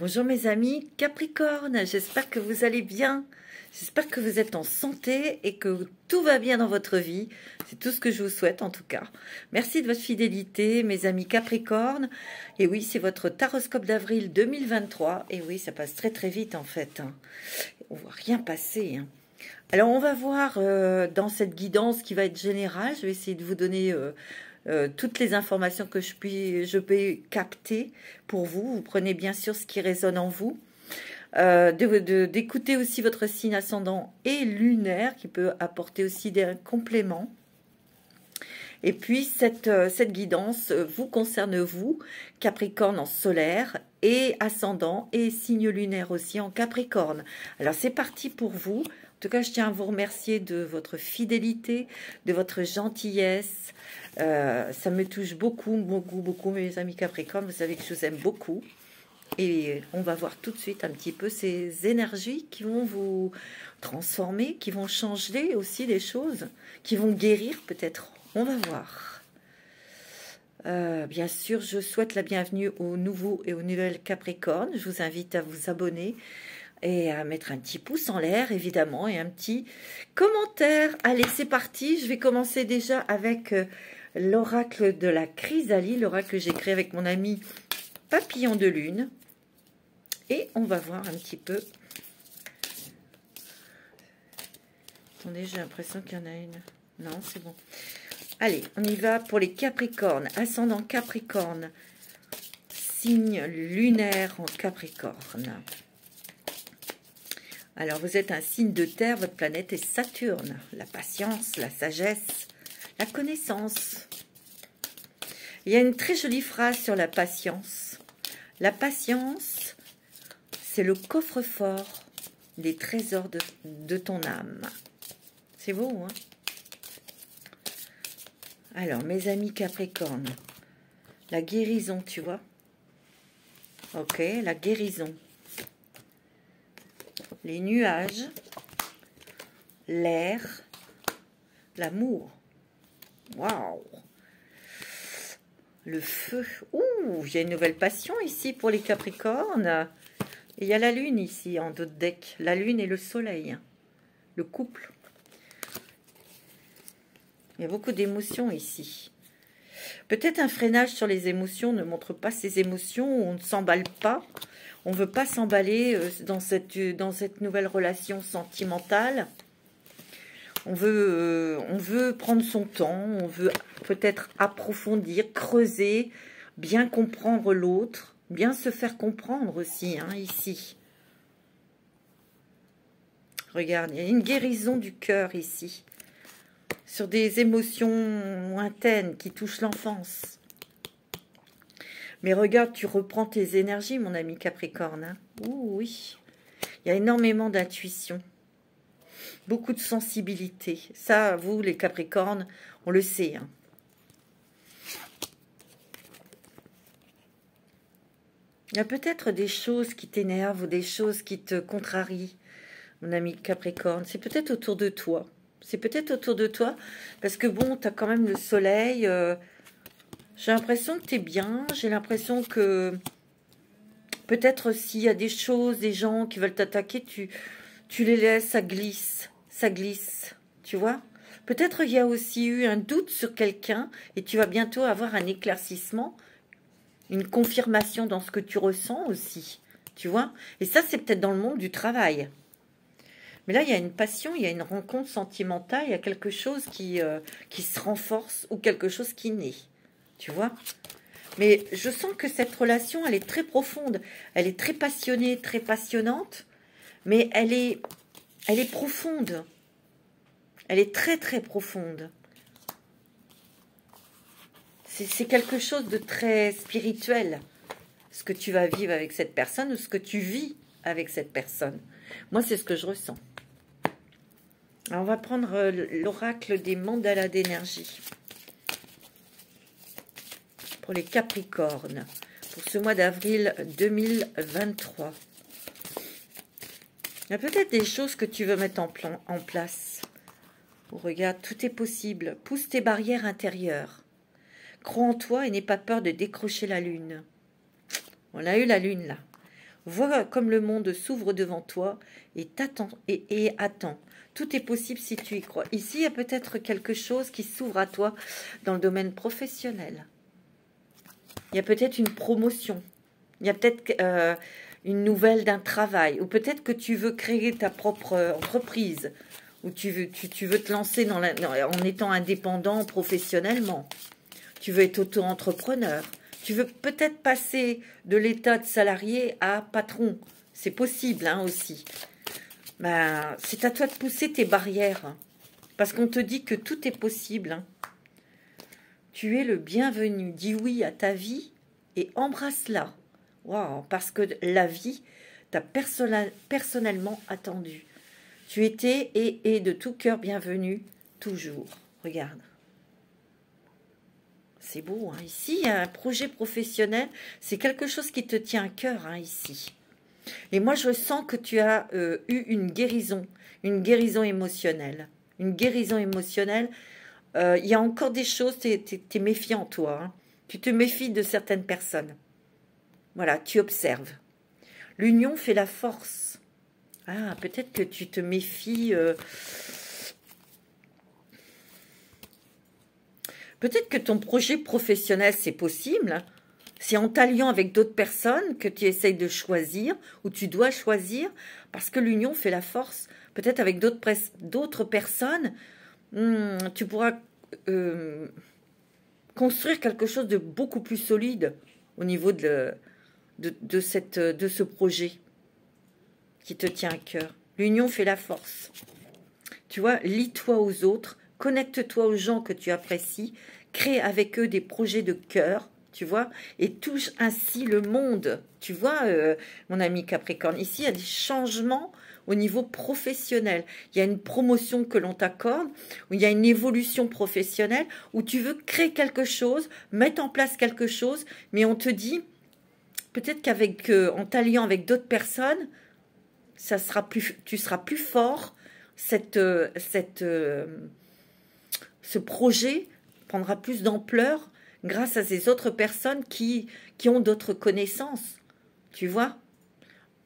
Bonjour mes amis Capricorne, j'espère que vous allez bien, j'espère que vous êtes en santé et que tout va bien dans votre vie, c'est tout ce que je vous souhaite en tout cas. Merci de votre fidélité mes amis Capricorne, et oui c'est votre taroscope d'avril 2023, et oui ça passe très très vite en fait, hein. On ne voit rien passer, hein. Alors on va voir dans cette guidance qui va être générale, je vais essayer de vous donner toutes les informations que je peux capter pour vous. Vous prenez bien sûr ce qui résonne en vous. D'écouter aussi votre signe ascendant et lunaire qui peut apporter aussi des compléments. Et puis cette guidance vous concerne vous, Capricorne en solaire et ascendant et signe lunaire aussi en Capricorne. Alors c'est parti pour vous. En tout cas, je tiens à vous remercier de votre fidélité, de votre gentillesse. Ça me touche beaucoup, beaucoup, beaucoup, mes amis Capricorne. Vous savez que je vous aime beaucoup. Et on va voir tout de suite un petit peu ces énergies qui vont vous transformer, qui vont changer aussi les choses, qui vont guérir peut-être. On va voir. Bien sûr, je souhaite la bienvenue aux nouveaux et aux nouvelles Capricornes. Je vous invite à vous abonner et à mettre un petit pouce en l'air, évidemment, et un petit commentaire. Allez, c'est parti. Je vais commencer déjà avec l'oracle de la chrysalide, l'oracle que j'ai créé avec mon ami Papillon de Lune. Et on va voir un petit peu. Attendez, j'ai l'impression qu'il y en a une. Non, c'est bon. Allez, on y va pour les Capricornes. Ascendant Capricorne. Signe lunaire en Capricorne. Alors, vous êtes un signe de terre, votre planète est Saturne. La patience, la sagesse, la connaissance. Il y a une très jolie phrase sur la patience. La patience, c'est le coffre-fort des trésors de ton âme. C'est beau, hein? Alors, mes amis Capricorne, la guérison, tu vois? Ok, la guérison. Les nuages, l'air, l'amour. Waouh! Le feu. Ouh, il y a une nouvelle passion ici pour les Capricornes. Et il y a la lune ici en dos de deck. La lune et le soleil. Le couple. Il y a beaucoup d'émotions ici. Peut-être un freinage sur les émotions, ne montre pas ses émotions, on ne s'emballe pas. On ne veut pas s'emballer dans cette nouvelle relation sentimentale. On veut prendre son temps, on veut peut-être approfondir, creuser, bien comprendre l'autre, bien se faire comprendre aussi, hein, ici. Regarde, il y a une guérison du cœur ici, sur des émotions lointaines qui touchent l'enfance. Mais regarde, tu reprends tes énergies, mon ami Capricorne, hein. Ouh, oui, il y a énormément d'intuition. Beaucoup de sensibilité. Ça, vous, les Capricornes, on le sait, hein. Il y a peut-être des choses qui t'énervent ou des choses qui te contrarient, mon ami Capricorne. C'est peut-être autour de toi. C'est peut-être autour de toi. Parce que bon, tu as quand même le soleil. J'ai l'impression que tu es bien. J'ai l'impression que peut-être s'il y a des choses, des gens qui veulent t'attaquer, tu les laisses, ça glisse. Ça glisse, tu vois. Peut-être il y a aussi eu un doute sur quelqu'un et tu vas bientôt avoir un éclaircissement, une confirmation dans ce que tu ressens aussi, tu vois. Et ça, c'est peut-être dans le monde du travail. Mais là, il y a une passion, il y a une rencontre sentimentale, il y a quelque chose qui se renforce ou quelque chose qui naît, tu vois. Mais je sens que cette relation, elle est très profonde, elle est très passionnée, très passionnante, mais elle est profonde. Elle est très, très profonde. C'est quelque chose de très spirituel, ce que tu vas vivre avec cette personne ou ce que tu vis avec cette personne. Moi, c'est ce que je ressens. Alors, on va prendre l'oracle des mandalas d'énergie pour les Capricornes, pour ce mois d'avril 2023. Il y a peut-être des choses que tu veux mettre en place. Oh, regarde, tout est possible. Pousse tes barrières intérieures. Crois en toi et n'aie pas peur de décrocher la lune. On a eu la lune là. Vois comme le monde s'ouvre devant toi et t'attends et attends. Tout est possible si tu y crois. Ici, il y a peut-être quelque chose qui s'ouvre à toi dans le domaine professionnel. Il y a peut-être une promotion. Il y a peut-être une nouvelle d'un travail. Ou peut-être que tu veux créer ta propre entreprise. Ou tu veux te lancer en étant indépendant professionnellement. Tu veux être auto-entrepreneur. Tu veux peut-être passer de l'état de salarié à patron. C'est possible hein, aussi. Ben, c'est à toi de pousser tes barrières. Hein, parce qu'on te dit que tout est possible. Hein. Tu es le bienvenu. Dis oui à ta vie et embrasse-la. Waouh, parce que la vie t'a personnellement attendu. Tu étais et de tout cœur bienvenu toujours. Regarde. C'est beau, hein. Ici, il y a un projet professionnel. C'est quelque chose qui te tient à cœur, hein, ici. Et moi, je sens que tu as eu une guérison émotionnelle. Une guérison émotionnelle. Il y a encore des choses, tu es méfiant, toi. Hein. Tu te méfies de certaines personnes. Voilà, tu observes. L'union fait la force. Ah, peut-être que tu te méfies... Peut-être que ton projet professionnel, c'est possible. C'est en t'alliant avec d'autres personnes que tu essayes de choisir, ou tu dois choisir, parce que l'union fait la force. Peut-être avec d'autres personnes, tu pourras construire quelque chose de beaucoup plus solide au niveau de ce projet qui te tient à cœur. L'union fait la force. Tu vois, lie-toi aux autres, connecte-toi aux gens que tu apprécies, crée avec eux des projets de cœur, tu vois, et touche ainsi le monde. Tu vois, mon ami Capricorne, ici, il y a des changements au niveau professionnel. Il y a une promotion que l'on t'accorde, où il y a une évolution professionnelle, où tu veux créer quelque chose, mettre en place quelque chose, mais on te dit, peut-être qu'avec en t'alliant avec d'autres personnes, tu seras plus fort, ce projet prendra plus d'ampleur grâce à ces autres personnes qui ont d'autres connaissances, tu vois.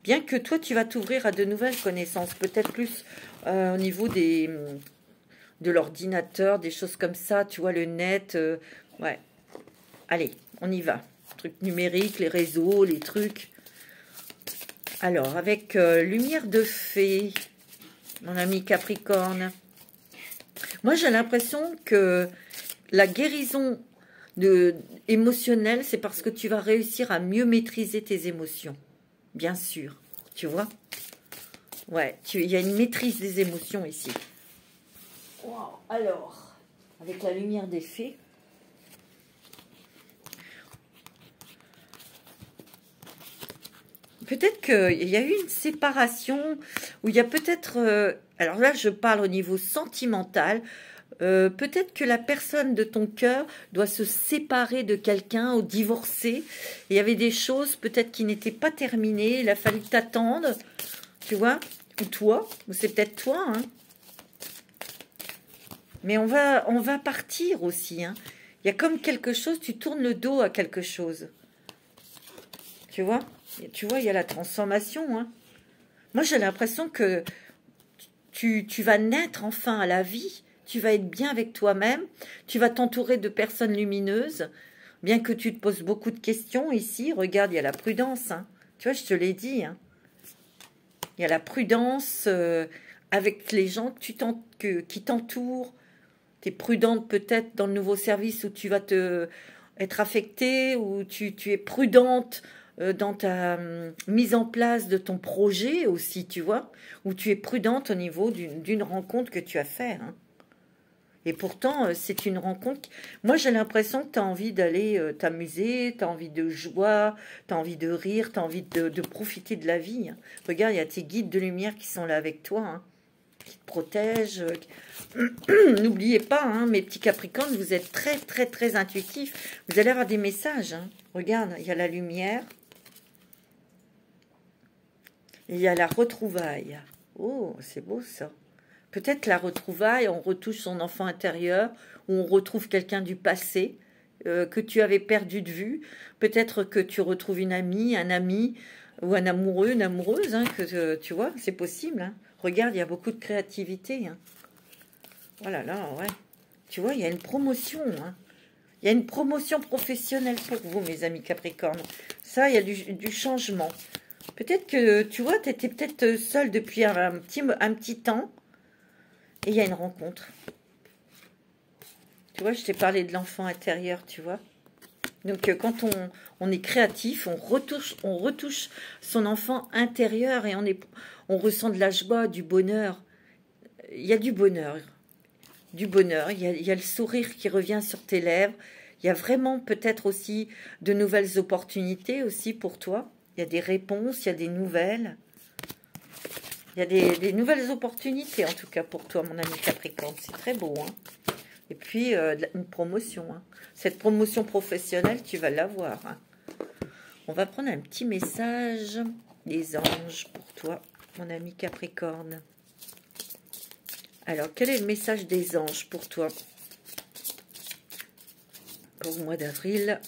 Bien que toi, tu vas t'ouvrir à de nouvelles connaissances, peut-être plus au niveau de l'ordinateur, des choses comme ça, tu vois, le net. Ouais. Allez, on y va. Trucs numériques, les réseaux, les trucs. Alors, avec lumière de fée, mon ami Capricorne, moi j'ai l'impression que la guérison émotionnelle, c'est parce que tu vas réussir à mieux maîtriser tes émotions. Bien sûr, tu vois. Ouais, il y a une maîtrise des émotions ici. Wow. Alors, avec la lumière des fées, peut-être qu'il y a eu une séparation, où il y a peut-être... alors là, je parle au niveau sentimental. Peut-être que la personne de ton cœur doit se séparer de quelqu'un ou divorcer. Il y avait des choses peut-être qui n'étaient pas terminées. Il a fallu t'attendre, tu vois. Ou toi, ou c'est peut-être toi. Hein. Mais on va partir aussi. Hein. Il y a comme quelque chose, tu tournes le dos à quelque chose. Tu vois, il y a la transformation. Hein. Moi, j'ai l'impression que tu vas naître enfin à la vie. Tu vas être bien avec toi-même. Tu vas t'entourer de personnes lumineuses. Bien que tu te poses beaucoup de questions ici. Regarde, il y a la prudence. Hein. Tu vois, je te l'ai dit. Hein. Il y a la prudence avec les gens qui t'entourent. Tu es prudente peut-être dans le nouveau service où tu vas être affectée. Ou tu es prudente dans ta mise en place de ton projet aussi, tu vois. Où tu es prudente au niveau d'une rencontre que tu as fait. Hein. Et pourtant, c'est une rencontre... Moi, j'ai l'impression que tu as envie d'aller t'amuser, tu as envie de joie, tu as envie de rire, tu as envie de profiter de la vie. Hein. Regarde, il y a tes guides de lumière qui sont là avec toi, hein, qui te protègent. N'oubliez pas, hein, mes petits Capricornes, vous êtes très, très, très intuitifs. Vous allez avoir des messages. Hein. Regarde, il y a la lumière. Et il y a la retrouvaille. Oh, c'est beau ça. Peut-être la retrouvaille, on retouche son enfant intérieur, ou on retrouve quelqu'un du passé que tu avais perdu de vue. Peut-être que tu retrouves une amie, un ami ou un amoureux, une amoureuse, hein, que tu vois, c'est possible. Hein. Regarde, il y a beaucoup de créativité. Hein. Oh là là, ouais. Tu vois, il y a une promotion. Hein. Il y a une promotion professionnelle pour vous, mes amis Capricorne. Ça, il y a du changement. Peut-être que, tu vois, tu étais peut-être seule depuis un petit temps. Et il y a une rencontre. Tu vois, je t'ai parlé de l'enfant intérieur, tu vois. Donc, quand on est créatif, on retouche son enfant intérieur et on ressent de la joie, du bonheur. Il y a du bonheur. Du bonheur. Il y a le sourire qui revient sur tes lèvres. Il y a vraiment peut-être aussi de nouvelles opportunités aussi pour toi. Il y a des réponses, il y a des nouvelles. Il y a des nouvelles opportunités en tout cas pour toi, mon ami Capricorne. C'est très beau, hein. Et puis, une promotion. Hein. Cette promotion professionnelle, tu vas l'avoir. Hein. On va prendre un petit message des anges pour toi, mon ami Capricorne. Alors, quel est le message des anges pour toi? Pour le mois d'avril,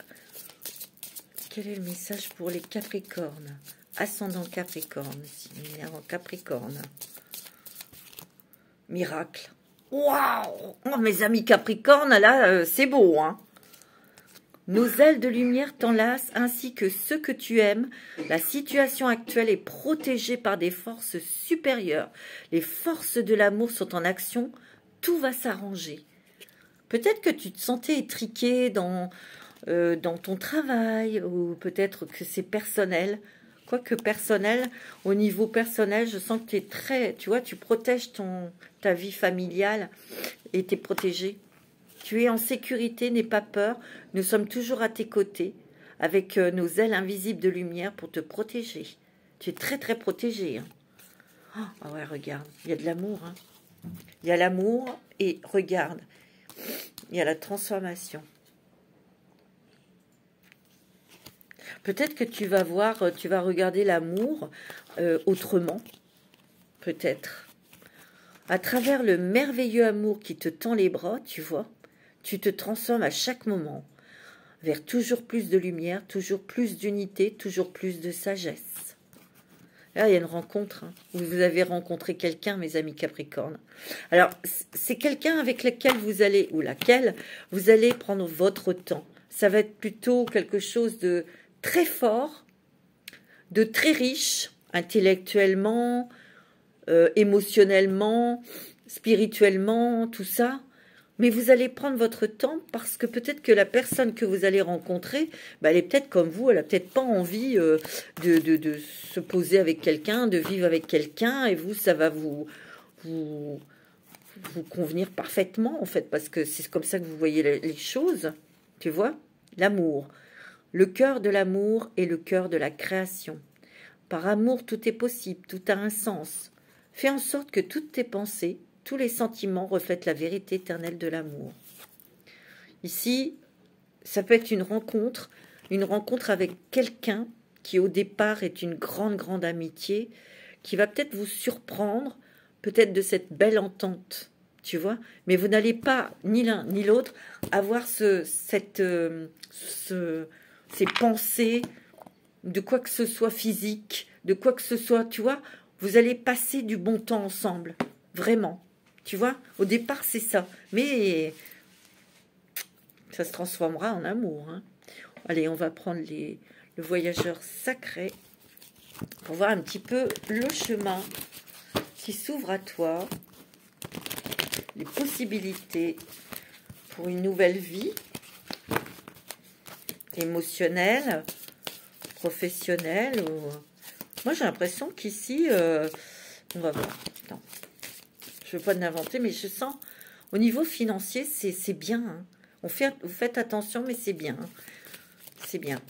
quel est le message pour les Capricornes? Ascendant Capricorne, en Capricorne. Miracle. Waouh! Oh, mes amis Capricorne, là, c'est beau, hein? Nos ailes de lumière t'enlacent ainsi que ceux que tu aimes. La situation actuelle est protégée par des forces supérieures. Les forces de l'amour sont en action. Tout va s'arranger. Peut-être que tu te sentais étriqué dans ton travail ou peut-être que c'est personnel. Quoique personnel, au niveau personnel, je sens que tu es très... Tu vois, tu protèges ta vie familiale et tu es protégé. Tu es en sécurité, n'aie pas peur. Nous sommes toujours à tes côtés avec nos ailes invisibles de lumière pour te protéger. Tu es très, très protégé. Hein. Oh, ouais, regarde, il y a de l'amour. Hein. Il y a l'amour et regarde, il y a la transformation. Peut-être que tu vas regarder l'amour autrement, peut-être. À travers le merveilleux amour qui te tend les bras, tu vois, tu te transformes à chaque moment vers toujours plus de lumière, toujours plus d'unité, toujours plus de sagesse. Là, il y a une rencontre. Hein, où vous avez rencontré quelqu'un, mes amis Capricorne. Alors, c'est quelqu'un avec lequel laquelle vous allez prendre votre temps. Ça va être plutôt quelque chose de très fort, de très riche, intellectuellement, émotionnellement, spirituellement, tout ça. Mais vous allez prendre votre temps parce que peut-être que la personne que vous allez rencontrer, elle est peut-être comme vous, elle n'a peut-être pas envie de se poser avec quelqu'un, de vivre avec quelqu'un, et vous, ça va vous convenir parfaitement, en fait, parce que c'est comme ça que vous voyez les choses, tu vois, l'amour. Le cœur de l'amour est le cœur de la création. Par amour, tout est possible, tout a un sens. Fais en sorte que toutes tes pensées, tous les sentiments reflètent la vérité éternelle de l'amour. Ici, ça peut être une rencontre avec quelqu'un qui au départ est une grande, grande amitié, qui va peut-être vous surprendre, peut-être de cette belle entente, tu vois, mais vous n'allez pas, ni l'un ni l'autre, avoir ces pensées de quoi que ce soit physique, de quoi que ce soit, tu vois, vous allez passer du bon temps ensemble, vraiment, tu vois, au départ c'est ça, mais ça se transformera en amour. Hein. Allez, on va prendre le voyageur sacré pour voir un petit peu le chemin qui s'ouvre à toi, les possibilités pour une nouvelle vie émotionnelle, professionnelle. Moi, j'ai l'impression qu'ici, on va voir. Attends. Je ne veux pas l'inventer, mais je sens, au niveau financier, c'est bien. Hein. Vous faites attention, mais c'est bien. Hein. C'est bien.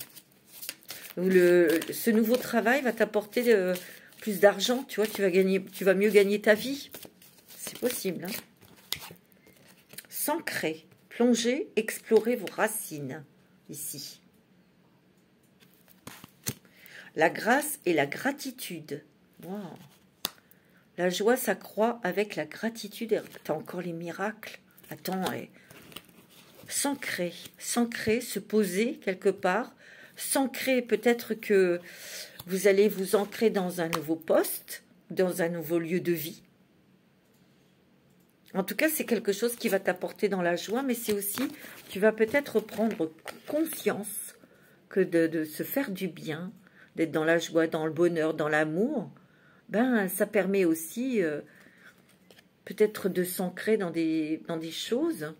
Ce nouveau travail va t'apporter plus d'argent, tu vois, tu vas mieux gagner ta vie. C'est possible. Hein. S'ancrer, plonger, explorer vos racines, ici. La grâce et la gratitude. Wow. La joie s'accroît avec la gratitude. T'as encore les miracles. Attends, s'ancrer, se poser quelque part. S'ancrer, peut-être que Vous allez vous ancrer dans un nouveau poste, dans un nouveau lieu de vie. En tout cas, c'est quelque chose qui va t'apporter dans la joie, mais c'est aussi, tu vas peut-être prendre conscience que de se faire du bien, d'être dans la joie, dans le bonheur, dans l'amour, ben ça permet aussi peut-être de s'ancrer dans des choses,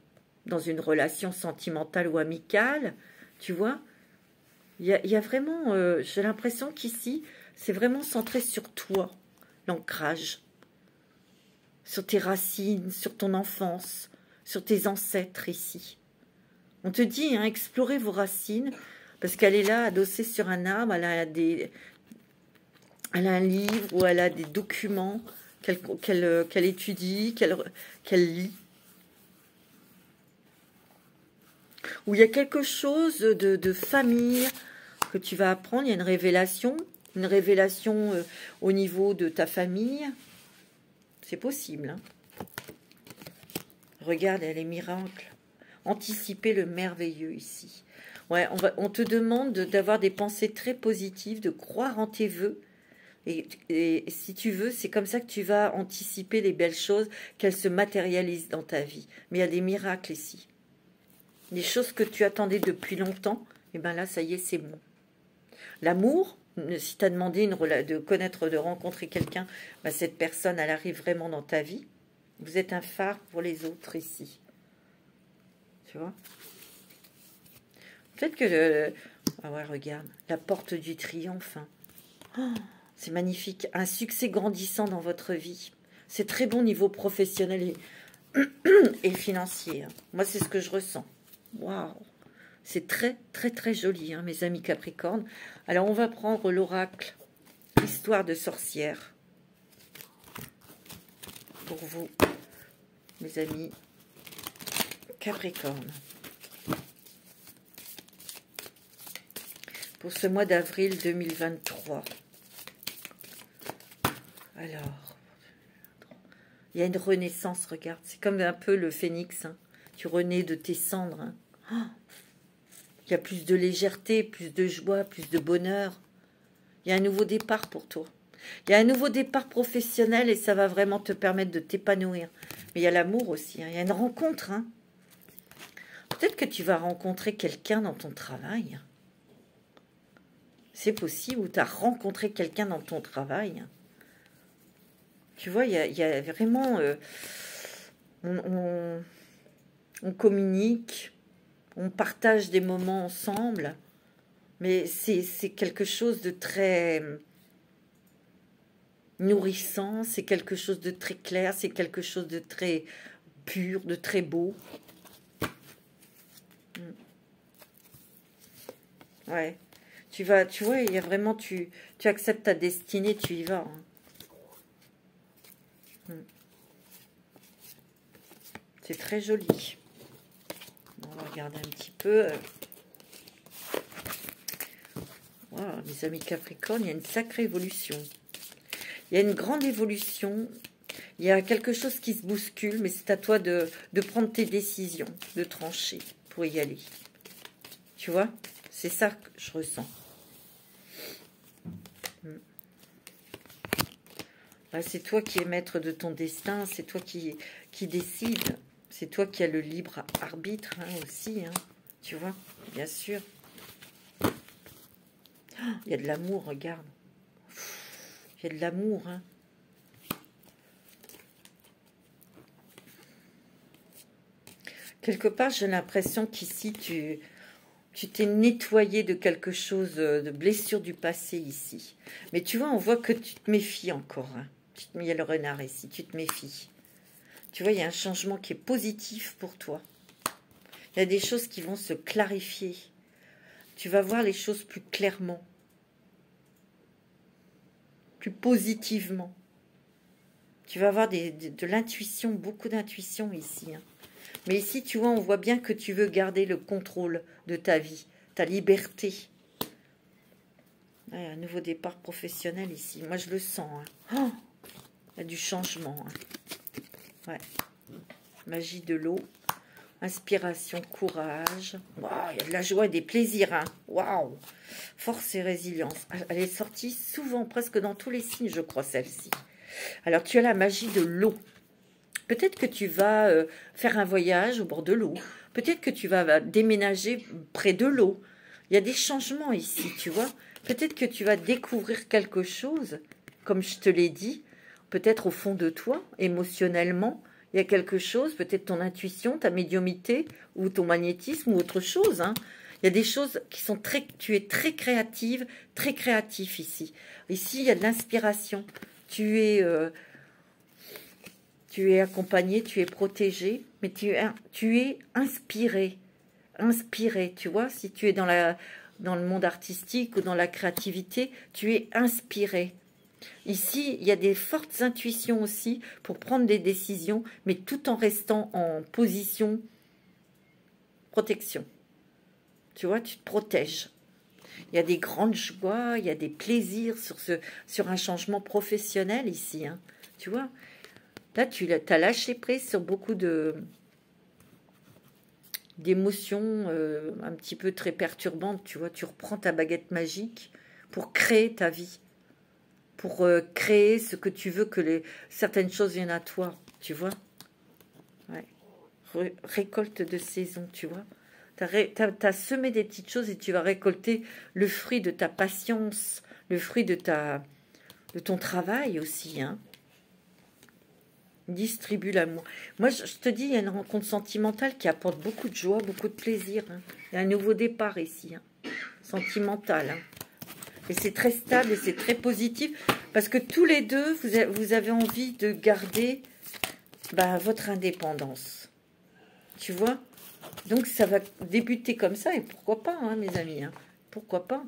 dans une relation sentimentale ou amicale, tu vois. Il y a vraiment, j'ai l'impression qu'ici, c'est vraiment centré sur toi, l'ancrage. Sur tes racines, sur ton enfance, sur tes ancêtres ici. On te dit, hein, explorez vos racines, parce qu'elle est là, adossée sur un arbre, elle a un livre ou elle a des documents qu'elle étudie, qu'elle lit. Où il y a quelque chose de famille que tu vas apprendre, il y a une révélation au niveau de ta famille. C'est possible. Hein. Regarde, elle est miracle. Anticiper le merveilleux ici. Ouais, on te demande d'avoir des pensées très positives, de croire en tes vœux. Et si tu veux, c'est comme ça que tu vas anticiper les belles choses, qu'elles se matérialisent dans ta vie. Mais il y a des miracles ici. Des choses que tu attendais depuis longtemps, et bien là, ça y est, c'est bon. L'amour, si tu as demandé de connaître, de rencontrer quelqu'un, ben cette personne, elle arrive vraiment dans ta vie. Vous êtes un phare pour les autres ici. Tu vois? Peut-être que... Ah ouais, regarde, la porte du triomphe. Hein. Oh, c'est magnifique. Un succès grandissant dans votre vie. C'est très bon niveau professionnel et financier. Hein. Moi, c'est ce que je ressens. Waouh! C'est très, très, très joli, hein, mes amis Capricorne. Alors, on va prendre l'oracle Histoire de sorcière. Pour vous, mes amis Capricorne. Pour ce mois d'avril 2023. Alors, il y a une renaissance, regarde. C'est comme un peu le phénix. Hein. Tu renais de tes cendres. Hein. Oh, il y a plus de légèreté, plus de joie, plus de bonheur. Il y a un nouveau départ pour toi. Il y a un nouveau départ professionnel et ça va vraiment te permettre de t'épanouir. Mais il y a l'amour aussi. Hein. Il y a une rencontre. Hein. Peut-être que tu vas rencontrer quelqu'un dans ton travail. C'est possible, ou tu as rencontré quelqu'un dans ton travail. Tu vois, il y a vraiment... on communique. On partage des moments ensemble, mais c'est quelque chose de très nourrissant, c'est quelque chose de très clair, c'est quelque chose de très pur, de très beau. Ouais, tu vois, il y a vraiment, tu acceptes ta destinée, tu y vas. Hein. C'est très joli. On va regarder un petit peu. Wow, mes amis Capricorne, il y a une sacrée évolution. Il y a une grande évolution. Il y a quelque chose qui se bouscule, mais c'est à toi de prendre tes décisions, de trancher pour y aller. Tu vois? C'est ça que je ressens. C'est toi qui es maître de ton destin, c'est toi qui décide. C'est toi qui as le libre arbitre hein, aussi, hein, tu vois, bien sûr. Il y a de l'amour, regarde. Il y a de l'amour. Hein. Quelque part, j'ai l'impression qu'ici, tu t'es nettoyé de quelque chose, de blessure du passé ici. Mais tu vois, on voit que tu te méfies encore. Hein. Il y a le renard ici, tu te méfies. Tu vois, il y a un changement qui est positif pour toi. Il y a des choses qui vont se clarifier. Tu vas voir les choses plus clairement. Plus positivement. Tu vas avoir de l'intuition, beaucoup d'intuition ici. Hein. Mais ici, tu vois, on voit bien que tu veux garder le contrôle de ta vie, ta liberté. Ouais, un nouveau départ professionnel ici. Moi, je le sens. Hein. Oh, il y a du changement. Hein. Ouais. Magie de l'eau. Inspiration, courage. Waouh, il y a de la joie et des plaisirs. Hein. Waouh. Force et résilience. Elle est sortie souvent, presque dans tous les signes, je crois, celle-ci. Alors, tu as la magie de l'eau. Peut-être que tu vas faire un voyage au bord de l'eau. Peut-être que tu vas déménager près de l'eau. Il y a des changements ici, tu vois. Peut-être que tu vas découvrir quelque chose, comme je te l'ai dit, peut-être au fond de toi, émotionnellement. Il y a quelque chose, peut-être ton intuition, ta médiumnité, ou ton magnétisme, ou autre chose. Hein. Il y a des choses qui sont très... Tu es très créative, très créatif ici. Ici, il y a de l'inspiration. Tu es accompagné, tu es protégé, mais tu es inspiré. Inspiré, tu vois, si tu es dans le monde artistique ou dans la créativité, tu es inspiré. Ici, il y a des fortes intuitions aussi pour prendre des décisions, mais tout en restant en position protection. Tu vois, tu te protèges. Il y a des grandes joies, il y a des plaisirs sur un changement professionnel ici. Hein. Tu vois, là, tu as lâché prise sur beaucoup d'émotions un petit peu très perturbantes. Tu vois, tu reprends ta baguette magique pour créer ta vie. Pour créer ce que tu veux que certaines choses viennent à toi, tu vois. Ouais. Récolte de saison, tu vois. T'as semé des petites choses et tu vas récolter le fruit de ta patience, le fruit de ton travail aussi. Hein. Distribue l'amour. Moi, je te dis, il y a une rencontre sentimentale qui apporte beaucoup de joie, beaucoup de plaisir. Hein. Il y a un nouveau départ ici, hein. Sentimental. Hein. Et c'est très stable et c'est très positif parce que tous les deux, vous avez envie de garder votre indépendance. Tu vois? Donc, ça va débuter comme ça et pourquoi pas, hein, mes amis. Hein, pourquoi pas?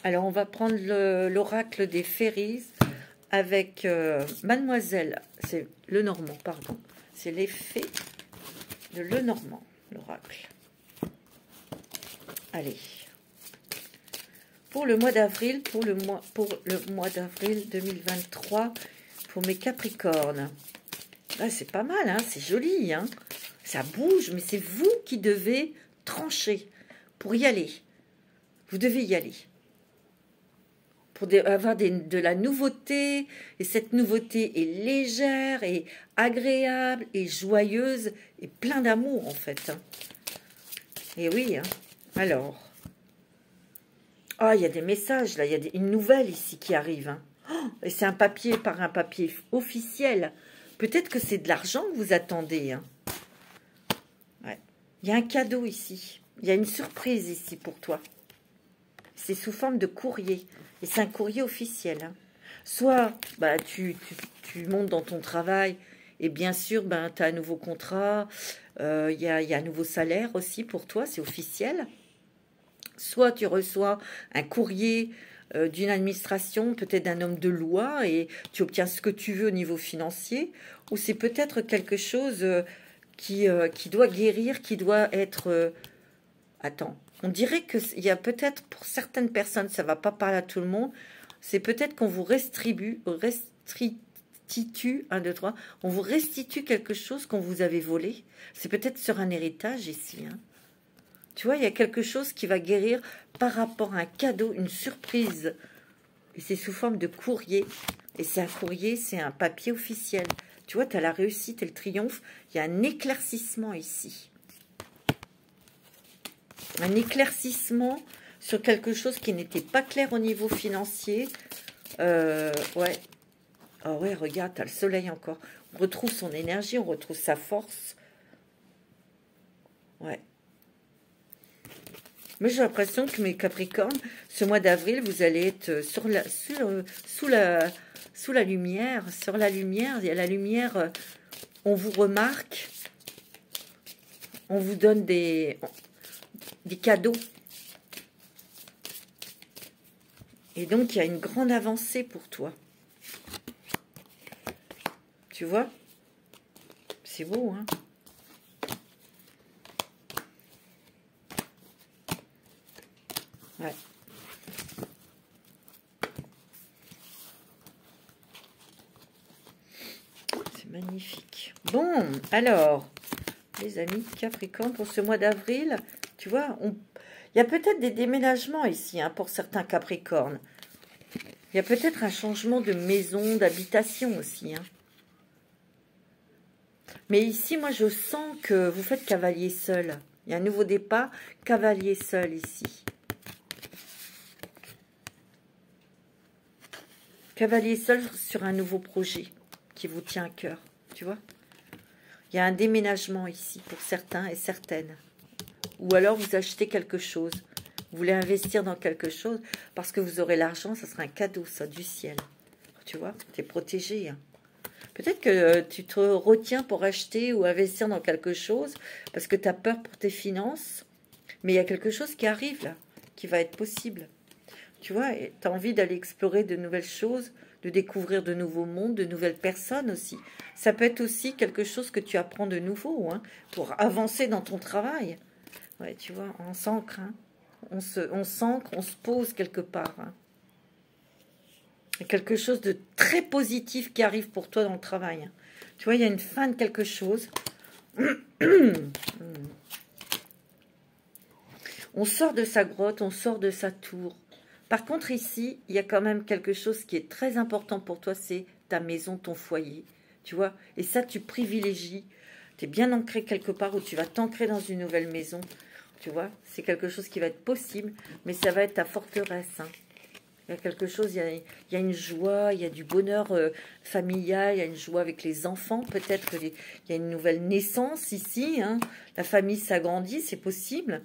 Alors, on va prendre l'oracle des Fairies avec Mademoiselle. C'est le Normand, pardon. C'est l'effet de le Normand, l'oracle. Allez. Pour le mois d'avril, pour le mois d'avril 2023, pour mes Capricornes. Ah, c'est pas mal, hein, c'est joli, hein. Ça bouge, mais c'est vous qui devez trancher pour y aller. Vous devez y aller. Pour avoir de la nouveauté, et cette nouveauté est légère, et agréable, et joyeuse, et plein d'amour, en fait. Hein. Et oui, hein. Alors... Ah, il y a des messages, là. Il y a une nouvelle ici qui arrive. Hein. Oh, et c'est un papier officiel. Peut-être que c'est de l'argent que vous attendez. Hein. Ouais. Il y a un cadeau ici. Il y a une surprise ici pour toi. C'est sous forme de courrier. Et c'est un courrier officiel. Hein. Soit tu montes dans ton travail et bien sûr, tu as un nouveau contrat. Il y a un nouveau salaire aussi pour toi. C'est officiel. Soit tu reçois un courrier d'une administration, peut-être d'un homme de loi, et tu obtiens ce que tu veux au niveau financier, ou c'est peut-être quelque chose qui doit guérir, qui doit être... Attends, on dirait qu'il y a peut-être, pour certaines personnes, ça ne va pas parler à tout le monde, c'est peut-être qu'on vous restitue, 1, 2, 3, on vous restitue quelque chose qu'on vous avait volé. C'est peut-être sur un héritage ici, hein. Tu vois, il y a quelque chose qui va guérir par rapport à un cadeau, une surprise. Et c'est sous forme de courrier. Et c'est un courrier, c'est un papier officiel. Tu vois, tu as la réussite et le triomphe. Il y a un éclaircissement ici. Un éclaircissement sur quelque chose qui n'était pas clair au niveau financier. Ouais. Oh ouais, regarde, tu as le soleil encore. On retrouve son énergie, on retrouve sa force. Ouais. Mais j'ai l'impression que mes Capricornes, ce mois d'avril, vous allez être sous la lumière. Sur la lumière, il y a la lumière, on vous remarque, on vous donne des cadeaux. Et donc, il y a une grande avancée pour toi. Tu vois? C'est beau, hein? Ouais. C'est magnifique. Bon, alors, les amis Capricorne, pour ce mois d'avril. Tu vois, il y a peut-être des déménagements ici, hein, pour certains Capricornes. Il y a peut-être un changement de maison, d'habitation aussi. Hein. Mais ici, moi, je sens que vous faites cavalier seul. Il y a un nouveau départ, cavalier seul ici. Cavalier seul sur un nouveau projet qui vous tient à cœur, tu vois. Il y a un déménagement ici pour certains et certaines. Ou alors vous achetez quelque chose. Vous voulez investir dans quelque chose parce que vous aurez l'argent, ça sera un cadeau, ça, du ciel. Tu vois, tu es protégé. Hein. Peut-être que tu te retiens pour acheter ou investir dans quelque chose parce que tu as peur pour tes finances. Mais il y a quelque chose qui arrive là, qui va être possible. Tu vois, tu as envie d'aller explorer de nouvelles choses, de découvrir de nouveaux mondes, de nouvelles personnes aussi. Ça peut être aussi quelque chose que tu apprends de nouveau, hein, pour avancer dans ton travail. Ouais, tu vois, on s'ancre, hein. On s'ancre, on se pose quelque part. Hein. Il y a quelque chose de très positif qui arrive pour toi dans le travail. Hein. Tu vois, il y a une fin de quelque chose. On sort de sa grotte, on sort de sa tour. Par contre, ici, il y a quand même quelque chose qui est très important pour toi, c'est ta maison, ton foyer. Tu vois, et ça, tu privilégies. Tu es bien ancré quelque part où tu vas t'ancrer dans une nouvelle maison. Tu vois, c'est quelque chose qui va être possible, mais ça va être ta forteresse. Hein. Il y a quelque chose, il y a une joie, il y a du bonheur familial, il y a une joie avec les enfants. Peut-être qu'il y a une nouvelle naissance ici. Hein. La famille s'agrandit, c'est possible.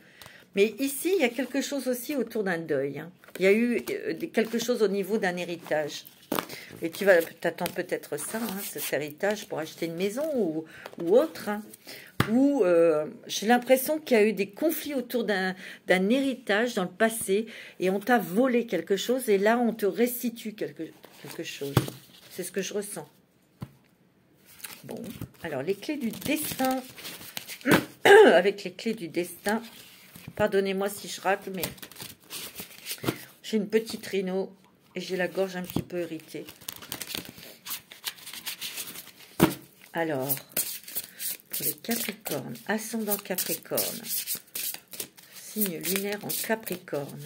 Mais ici, il y a quelque chose aussi autour d'un deuil. Hein. Il y a eu quelque chose au niveau d'un héritage. Et tu t'attends peut-être ça, hein, cet héritage pour acheter une maison ou autre. Hein. Ou j'ai l'impression qu'il y a eu des conflits autour d'un héritage dans le passé et on t'a volé quelque chose et là on te restitue quelque chose. C'est ce que je ressens. Bon, alors les clés du destin. Avec les clés du destin. Pardonnez-moi si je rate, mais j'ai une petite rhino et j'ai la gorge un petit peu irritée. Alors, pour les Capricornes, ascendant Capricorne, signe lunaire en Capricorne,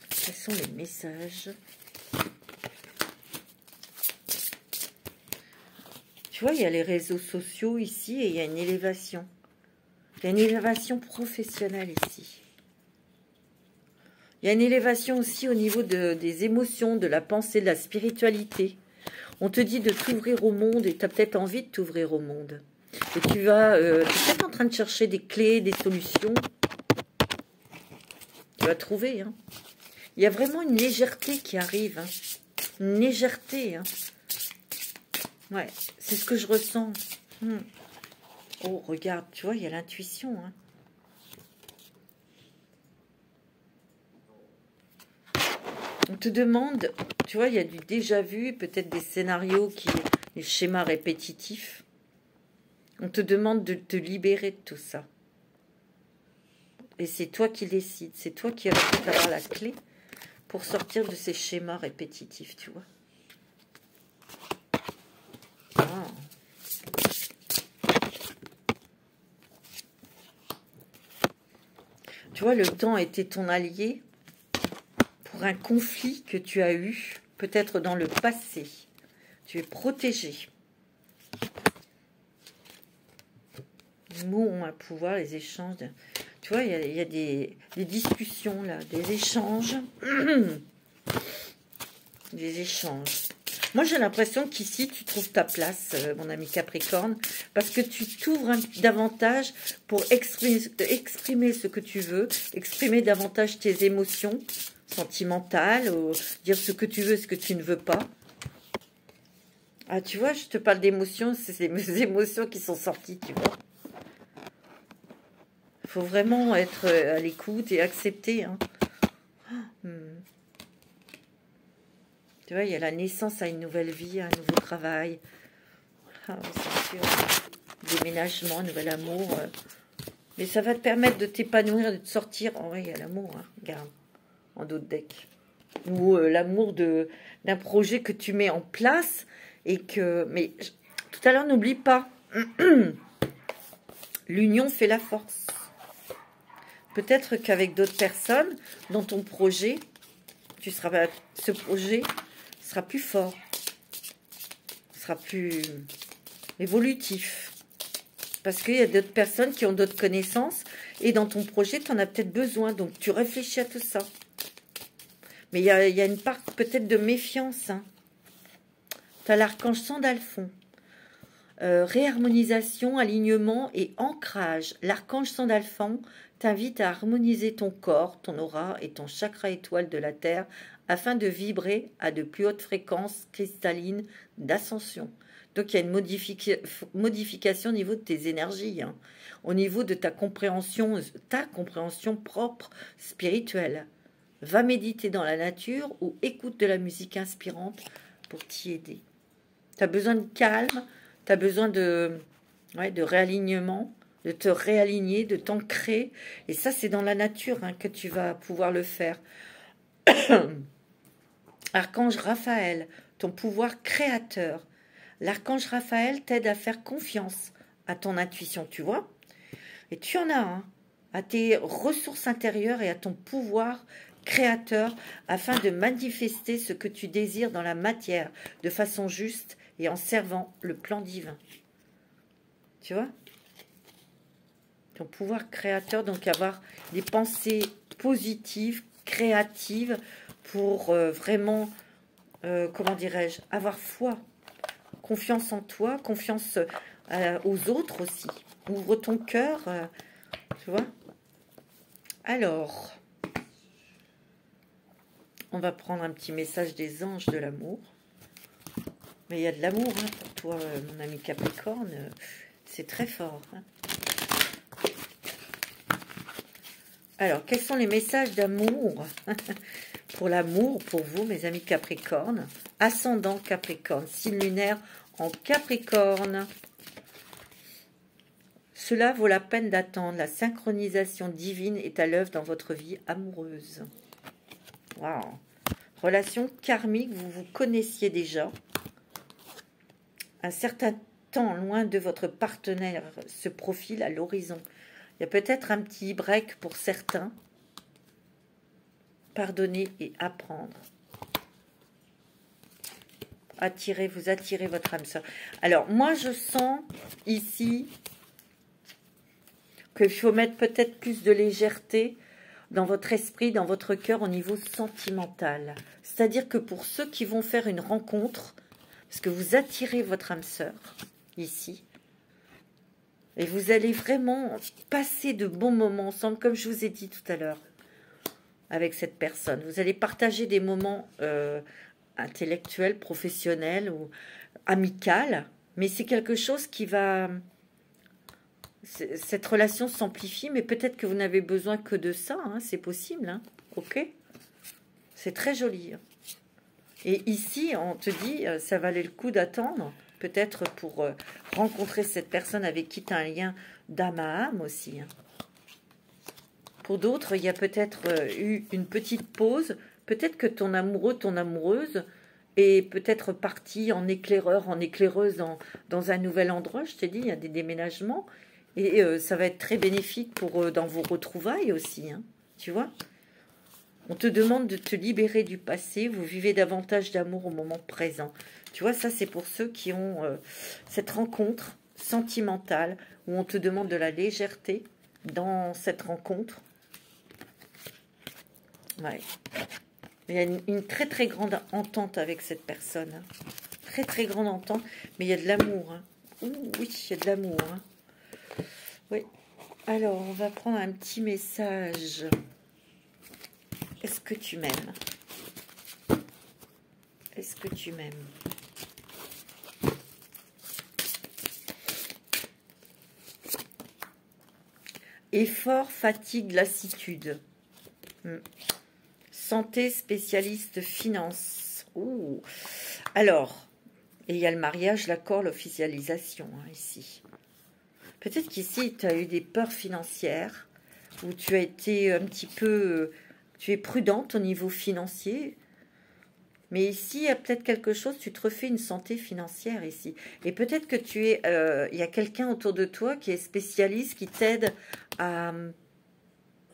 quels sont les messages? Tu vois, il y a les réseaux sociaux ici et il y a une élévation. Il y a une élévation professionnelle ici. Il y a une élévation aussi au niveau des émotions, de la pensée, de la spiritualité. On te dit de t'ouvrir au monde et tu as peut-être envie de t'ouvrir au monde. Et tu vas, tu es peut-être en train de chercher des clés, des solutions. Tu vas trouver. Hein. Il y a vraiment une légèreté qui arrive. Hein. Une légèreté. Hein. Ouais, c'est ce que je ressens. Oh, regarde, tu vois, il y a l'intuition. Hein. On te demande, tu vois, il y a du déjà vu, peut-être des scénarios, des schémas répétitifs. On te demande de te libérer de tout ça. Et c'est toi qui décides, c'est toi qui vas peut-être avoir la clé pour sortir de ces schémas répétitifs, tu vois. Ah. Tu vois, le temps était ton allié pour un conflit que tu as eu, peut-être dans le passé. Tu es protégé. Les mots ont un pouvoir, les échanges. Tu vois, il y a des discussions là, des échanges. Des échanges. Moi, j'ai l'impression qu'ici, tu trouves ta place, mon ami Capricorne, parce que tu t'ouvres davantage pour exprimer ce que tu veux, exprimer davantage tes émotions sentimentales, ou dire ce que tu veux, ce que tu ne veux pas. Ah, tu vois, je te parle d'émotions, c'est mes émotions qui sont sorties, tu vois. Il faut vraiment être à l'écoute et accepter. Hein. Tu vois, il y a la naissance à une nouvelle vie, à un nouveau travail. Ah, c'est sûr. Déménagement, un nouvel amour. Mais ça va te permettre de t'épanouir, de te sortir. Oh, oui, il y a l'amour, hein. Regarde, en dos de deck. Ou l'amour d'un projet que tu mets en place. Et que. Mais tout à l'heure, n'oublie pas. L'union fait la force. Peut-être qu'avec d'autres personnes, dans ton projet, ce projet sera plus fort, sera plus évolutif. Parce qu'il y a d'autres personnes qui ont d'autres connaissances et dans ton projet, tu en as peut-être besoin. Donc, tu réfléchis à tout ça. Mais il y a une part peut-être de méfiance. Hein. Tu as l'archange Sandalphon. Réharmonisation, alignement et ancrage. L'archange Sandalphon t'invite à harmoniser ton corps, ton aura et ton chakra étoile de la Terre afin de vibrer à de plus hautes fréquences cristallines d'ascension. Donc il y a une modification au niveau de tes énergies, hein, au niveau de ta compréhension propre spirituelle. Va méditer dans la nature ou écoute de la musique inspirante pour t'y aider. Tu as besoin de calme, tu as besoin de réalignement, de te réaligner, de t'ancrer. Et ça, c'est dans la nature hein, que tu vas pouvoir le faire. Archange Raphaël, ton pouvoir créateur. L'archange Raphaël t'aide à faire confiance à ton intuition, tu vois. Et tu en as un, à tes ressources intérieures et à ton pouvoir créateur afin de manifester ce que tu désires dans la matière de façon juste et en servant le plan divin. Tu vois? Ton pouvoir créateur, donc avoir des pensées positives, créatives pour vraiment, comment dirais-je, avoir foi, confiance en toi, confiance aux autres aussi. Ouvre ton cœur, tu vois? Alors, on va prendre un petit message des anges de l'amour. Mais il y a de l'amour hein, pour toi, mon ami Capricorne. C'est très fort. Hein. Alors, quels sont les messages d'amour pour l'amour, pour vous, mes amis Capricorne? Ascendant Capricorne, signe lunaire en Capricorne. Cela vaut la peine d'attendre. La synchronisation divine est à l'œuvre dans votre vie amoureuse. Waouh! Relation karmique, vous vous connaissiez déjà. Un certain temps loin de votre partenaire se profile à l'horizon. Il y a peut-être un petit break pour certains. Pardonner et apprendre. Vous attirez votre âme sœur. Alors, moi, je sens ici qu'il faut mettre peut-être plus de légèreté dans votre esprit, dans votre cœur au niveau sentimental. C'est-à-dire que pour ceux qui vont faire une rencontre, parce que vous attirez votre âme sœur, ici, et vous allez vraiment passer de bons moments ensemble, comme je vous ai dit tout à l'heure, avec cette personne. Vous allez partager des moments intellectuels, professionnels ou amicaux, mais c'est quelque chose qui va... Cette relation s'amplifie, mais peut-être que vous n'avez besoin que de ça, hein, c'est possible, hein, ok? C'est très joli. Hein. Et ici, on te dit, ça valait le coup d'attendre, peut-être pour rencontrer cette personne avec qui tu as un lien d'âme à âme aussi. Hein. Pour d'autres, il y a peut-être eu une petite pause, peut-être que ton amoureux, ton amoureuse est peut-être parti en éclaireur, en éclaireuse dans un nouvel endroit, je t'ai dit, il y a des déménagements, et ça va être très bénéfique pour dans vos retrouvailles aussi, hein, tu vois. On te demande de te libérer du passé, vous vivez davantage d'amour au moment présent. Tu vois, ça c'est pour ceux qui ont cette rencontre sentimentale, où on te demande de la légèreté dans cette rencontre. Ouais. Il y a une très très grande entente avec cette personne. Hein. Très très grande entente, mais il y a de l'amour. Hein. Oui, il y a de l'amour. Hein. Oui. Alors, on va prendre un petit message. Est-ce que tu m'aimes? Est-ce que tu m'aimes? Effort, fatigue, lassitude. Santé, spécialiste, finance. Ouh. Alors, et il y a le mariage, l'accord, l'officialisation, hein, ici. Peut-être qu'ici, tu as eu des peurs financières, où tu as été un petit peu... tu es prudente au niveau financier, Mais ici, il y a peut-être quelque chose, tu te refais une santé financière ici. Et peut-être que il y a quelqu'un autour de toi qui est spécialiste, qui t'aide à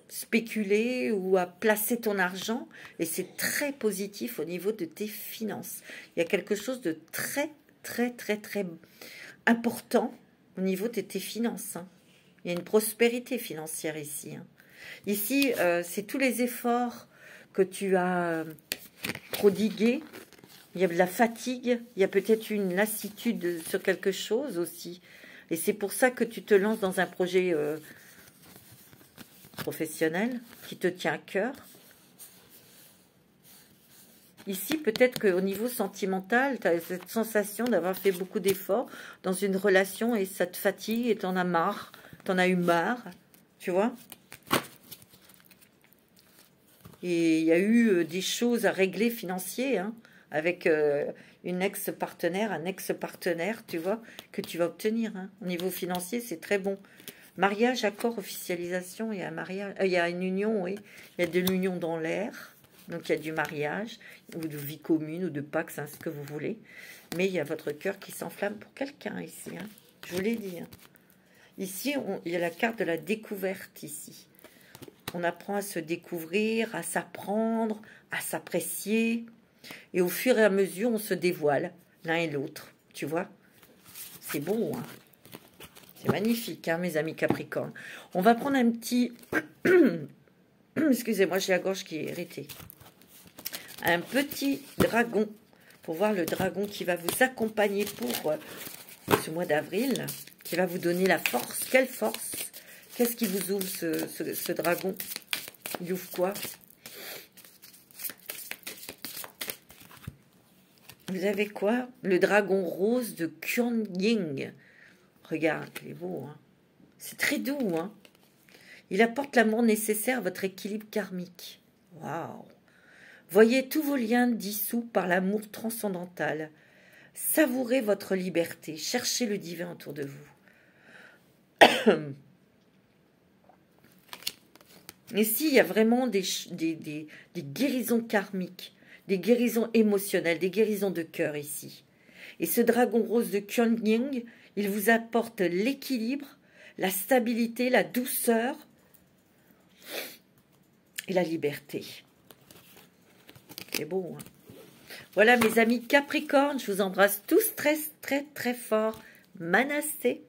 spéculer ou à placer ton argent. Et c'est très positif au niveau de tes finances. Il y a quelque chose de très, très, très, très important au niveau de tes finances. Hein. Il y a une prospérité financière ici. Hein. Ici, c'est tous les efforts que tu as prodigués. Il y a de la fatigue, il y a peut-être une lassitude sur quelque chose aussi. Et c'est pour ça que tu te lances dans un projet professionnel qui te tient à cœur. Ici, peut-être qu'au niveau sentimental, tu as cette sensation d'avoir fait beaucoup d'efforts dans une relation et ça te fatigue et tu en as marre, tu en as eu marre, tu vois. Et il y a eu des choses à régler financières, hein, avec une ex-partenaire, un ex-partenaire, tu vois, que tu vas obtenir. Hein. Au niveau financier, c'est très bon. Mariage, accord, officialisation, il y a un mariage, il y a une union, oui. Il y a de l'union dans l'air, donc il y a du mariage, ou de vie commune, ou de Pax, hein, ce que vous voulez. Mais il y a votre cœur qui s'enflamme pour quelqu'un ici, hein. Je vous l'ai dit. Hein. Ici, il y a la carte de la découverte ici. On apprend à se découvrir, à s'apprendre, à s'apprécier. Et au fur et à mesure, on se dévoile l'un et l'autre. Tu vois? C'est beau, hein? C'est magnifique, hein, mes amis Capricorne. On va prendre un petit... Excusez-moi, j'ai la gorge qui est irritée. Un petit dragon. Pour voir le dragon qui va vous accompagner pour ce mois d'avril. Qui va vous donner la force. Quelle force? Qu'est-ce qui vous ouvre, ce dragon? Il ouvre quoi? Vous avez quoi? Le dragon rose de Kuan-Yin. Regarde, il est beau. Hein, c'est très doux. Hein, il apporte l'amour nécessaire à votre équilibre karmique. Waouh! Voyez tous vos liens dissous par l'amour transcendantal. Savourez votre liberté. Cherchez le divin autour de vous. Ici, il y a vraiment des guérisons karmiques, des guérisons émotionnelles, des guérisons de cœur ici. Et ce dragon rose de Kuan-Yin, il vous apporte l'équilibre, la stabilité, la douceur et la liberté. C'est beau, hein? Voilà, mes amis Capricorne, je vous embrasse tous très, très, très fort. Manassé.